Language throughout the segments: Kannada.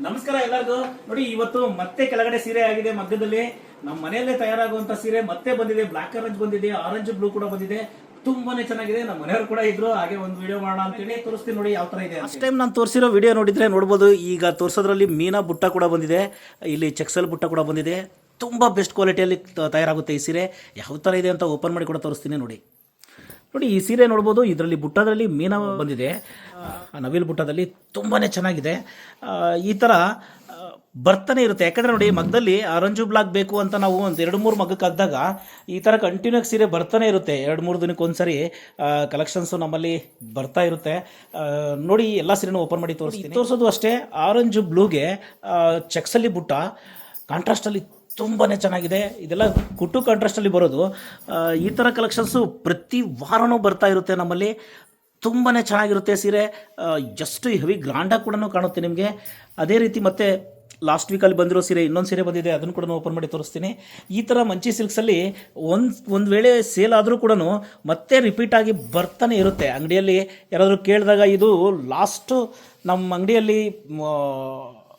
ನಮಸ್ಕಾರ ಎಲ್ಲರಿಗೂ. ನೋಡಿ, ಇವತ್ತು ಮತ್ತೆ ಕೆಳಗಡೆ ಸೀರೆ ಆಗಿದೆ ಮಧ್ಯದಲ್ಲಿ. ನಮ್ಮ ಮನೆಯಲ್ಲೇ ತಯಾರಾಗುವಂತ ಸೀರೆ ಮತ್ತೆ ಬಂದಿದೆ. ಬ್ಲಾಕ್ ಆರೆಂಜ್ ಬಂದಿದೆ, ಆರೆಂಜ್ ಬ್ಲೂ ಕೂಡ ಬಂದಿದೆ. ತುಂಬಾನೇ ಚೆನ್ನಾಗಿದೆ. ನಮ್ಮ ಮನೆಯವರು ಕೂಡ ಇದ್ರು, ಹಾಗೆ ಒಂದು ವಿಡಿಯೋ ಮಾಡೋಣ ಅಂತೇಳಿ ತೋರಿಸ್ತೀನಿ. ನೋಡಿ ಯಾವ ತರ ಇದೆ. ಫಸ್ಟ್ ಟೈಮ್ ನಾನು ತೋರಿಸಿರೋ ವಿಡಿಯೋ ನೋಡಿದ್ರೆ ನೋಡ್ಬೋದು. ಈಗ ತೋರಿಸೋದ್ರಲ್ಲಿ ಮೀನಾ ಬುಟ್ಟ ಕೂಡ ಬಂದಿದೆ, ಇಲ್ಲಿ ಚೆಕ್ಸಲ್ ಬುಟ್ಟ ಕೂಡ ಬಂದಿದೆ. ತುಂಬಾ ಬೆಸ್ಟ್ ಕ್ವಾಲಿಟಿಯಲ್ಲಿ ತಯಾರಾಗುತ್ತೆ ಈ ಸೀರೆ. ಯಾವ ತರ ಇದೆ ಅಂತ ಓಪನ್ ಮಾಡಿ ಕೂಡ ತೋರಿಸ್ತೀನಿ. ನೋಡಿ ಈ ಸೀರೆ ನೋಡ್ಬೋದು. ಇದರಲ್ಲಿ ಬುಟ್ಟದಲ್ಲಿ ಮೀನಾ ಬಂದಿದೆ, ನವಿಲ್ ಬುಟ್ಟದಲ್ಲಿ ತುಂಬಾನೇ ಚೆನ್ನಾಗಿದೆ. ಈ ತರ ಬರ್ತಾನೆ ಇರುತ್ತೆ. ಯಾಕಂದ್ರೆ ನೋಡಿ, ಮಗ್ಗದಲ್ಲಿ ಆರೆಂಜು ಬ್ಲಾಕ್ ಬೇಕು ಅಂತ ನಾವು ಒಂದು 2-3 ಮಗಕ್ಕೆ ಹಾಕಿದಾಗ ಈ ತರ ಕಂಟಿನ್ಯೂ ಸೀರೆ ಬರ್ತಾನೆ ಇರುತ್ತೆ. 2-3 ದಿನಕ್ಕೆ ಒಂದ್ಸರಿ ಕಲೆಕ್ಷನ್ಸ್ ನಮ್ಮಲ್ಲಿ ಬರ್ತಾ ಇರುತ್ತೆ. ನೋಡಿ, ಎಲ್ಲ ಸೀರೆನೂ ಓಪನ್ ಮಾಡಿ ತೋರಿಸೋದು ಅಷ್ಟೇ. ಆರೆಂಜು ಬ್ಲೂಗೆ ಚೆಕ್ಸಲ್ಲಿ ಬುಟ್ಟ ಕಾಂಟ್ರಾಸ್ಟಲ್ಲಿ ತುಂಬಾನೇ ಚೆನ್ನಾಗಿದೆ. ಇದೆಲ್ಲ ಕುಟ್ಟು ಕಾಂಟ್ರಾಸ್ಟಲ್ಲಿ ಬರೋದು. ಈ ಥರ ಕಲೆಕ್ಷನ್ಸು ಪ್ರತಿ ವಾರನೂ ಬರ್ತಾ ಇರುತ್ತೆ ನಮ್ಮಲ್ಲಿ. ತುಂಬಾ ಚೆನ್ನಾಗಿರುತ್ತೆ ಸೀರೆ. ಜಸ್ಟ್ ಹೆವಿ ಗ್ರ್ಯಾಂಡಾಗಿ ಕೂಡ ಕಾಣುತ್ತೆ ನಿಮಗೆ. ಅದೇ ರೀತಿ ಮತ್ತೆ ಲಾಸ್ಟ್ ವೀಕಲ್ಲಿ ಬಂದಿರೋ ಸೀರೆ, ಇನ್ನೊಂದು ಸೀರೆ ಬಂದಿದೆ, ಅದನ್ನು ಕೂಡ ಓಪನ್ ಮಾಡಿ ತೋರಿಸ್ತೀನಿ. ಈ ಥರ ಮಂಚಿ ಸಿಲ್ಕ್ಸಲ್ಲಿ ಒಂದು ವೇಳೆ ಸೇಲ್ ಆದರೂ ಕೂಡ ಮತ್ತೆ ರಿಪೀಟ್ ಆಗಿ ಬರ್ತಾನೆ ಇರುತ್ತೆ. ಅಂಗಡಿಯಲ್ಲಿ ಯಾರಾದರೂ ಕೇಳಿದಾಗ ಇದು ಲಾಸ್ಟು ನಮ್ಮ ಅಂಗಡಿಯಲ್ಲಿ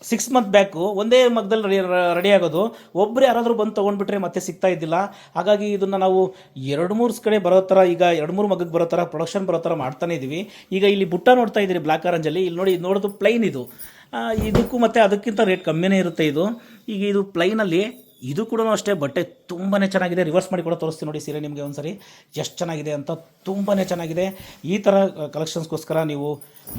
6 ಮಂತ್ ಬ್ಯಾಕು ಒಂದೇ ಮಗ್ದಲ್ಲಿ ರೆಡಿ ಆಗೋದು. ಒಬ್ಬರು ಯಾರಾದರೂ ಬಂದು ತೊಗೊಂಡ್ಬಿಟ್ರೆ ಮತ್ತೆ ಸಿಗ್ತಾ ಇದ್ದಿಲ್ಲ. ಹಾಗಾಗಿ ಇದನ್ನು ನಾವು 2-3 ಕಡೆ ಬರೋ ಥರ, ಈಗ 2-3 ಮಗಕ್ಕೆ ಬರೋ ಥರ ಪ್ರೊಡಕ್ಷನ್ ಬರೋ ಥರ ಮಾಡ್ತಾನೆ ಇದ್ದೀವಿ. ಈಗ ಇಲ್ಲಿ ಬುಟ್ಟ ನೋಡ್ತಾ ಇದ್ದೀರಿ ಬ್ಲ್ಯಾಕ್ ಆರೆಂಜಲ್ಲಿ. ಇಲ್ಲಿ ನೋಡಿ, ನೋಡೋದು ಪ್ಲೈನ್ ಇದು. ಇದಕ್ಕೂ ಮತ್ತು ಅದಕ್ಕಿಂತ ರೇಟ್ ಕಮ್ಮಿನೇ ಇರುತ್ತೆ ಇದು. ಈಗ ಇದು ಪ್ಲೈನಲ್ಲಿ ಇದು ಕೂಡ ಅಷ್ಟೇ. ಬಟ್ಟೆ ತುಂಬಾ ಚೆನ್ನಾಗಿದೆ. ರಿವರ್ಸ್ ಮಾಡಿ ಕೂಡ ತೋರಿಸ್ತೀನಿ ನೋಡಿ ಸೀರೆ ನಿಮಗೆ ಒಂದ್ಸರಿ ಎಷ್ಟು ಚೆನ್ನಾಗಿದೆ ಅಂತ. ತುಂಬಾ ಚೆನ್ನಾಗಿದೆ. ಈ ಥರ ಕಲೆಕ್ಷನ್ಸ್ಗೋಸ್ಕರ ನೀವು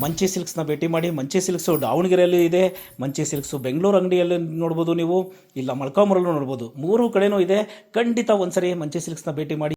ಮಂಚಿ ಸಿಲ್ಕ್ಸ್ನ ಭೇಟಿ ಮಾಡಿ. ಮಂಚಿ ಸಿಲ್ಕ್ಸು ದಾವಣಗೆರೆಯಲ್ಲಿ ಇದೆ, ಮಂಚಿ ಸಿಲ್ಕ್ಸು ಬೆಂಗಳೂರು ಅಂಗಡಿಯಲ್ಲಿ ನೋಡ್ಬೋದು ನೀವು, ಇಲ್ಲ ಮೊಳಕಾಲ್ಮೂರಲ್ಲೂ ನೋಡ್ಬೋದು. 3 ಕಡೆನೂ ಇದೆ. ಖಂಡಿತ ಒಂದ್ಸರಿ ಮಂಚಿ ಸಿಲ್ಕ್ಸ್ನ ಭೇಟಿ ಮಾಡಿ.